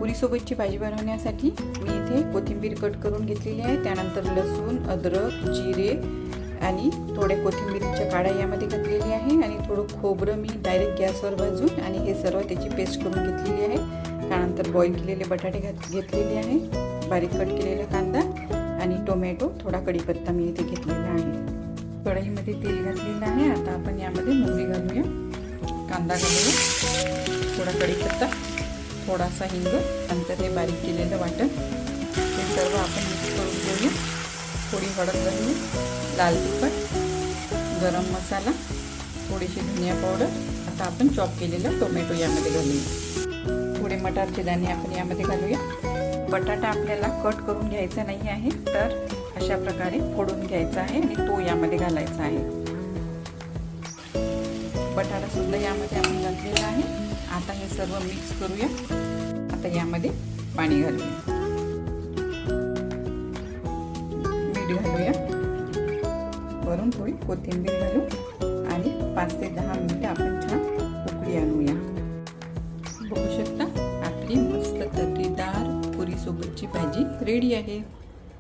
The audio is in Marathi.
पुरीसोबतची भाजी बनवण्यासाठी मी इथे कोथिंबीर कट करून घेतलेली आहे. त्यानंतर लसूण, अद्रक, जिरे आणि थोड्या कोथिंबीरीच्या काड्या यामध्ये घातलेली आहे आणि थोडं खोबरं मी डायरेक्ट गॅसवर भाजून आणि हे सर्व त्याची पेस्ट करून घेतलेली आहे. त्यानंतर बॉईल केलेले बटाटे घेतलेले आहे, बारीक कट केलेला कांदा आणि टोमॅटो, थोडा कढीपत्ता मी इथे घेतलेला आहे. कढईमध्ये तेल घातलेलं आहे. आता आपण यामध्ये मोहरी घालूया, कांदा घालूया, थोडा कढीपत्ता, थोडासा हिंग, नंतर हे बारीक केलेलं वाटण हे सर्व आपण मिक्स करून घेऊया. थोडी हळद घालूया, लाल तिखट, गरम मसाला, थोडीशी धनिया पावडर. आता आपण चॉप केलेला टोमॅटो यामध्ये घालूया. थोडे मटारचे दाणे आपण यामध्ये घालूया. बटाटा आपल्याला कट करून घ्यायचा नाही आहे, तर अशा प्रकारे फोडून घ्यायचा आहे आणि तो यामध्ये घालायचा आहे. बटाटा सुद्धा यामध्ये आपण घातलेला आहे. आता हे सर्व मिक्स करूया. आता यामध्ये पाणी घालूया, मीठ घालूया, वरून थोडी कोथिंबीर घालू आणि 5 ते 10 मिनिटं आपण छान उकळी आणूया. बघू शकता आपली मस्त तर्रीदार पुरीसोबतची भाजी रेडी आहे.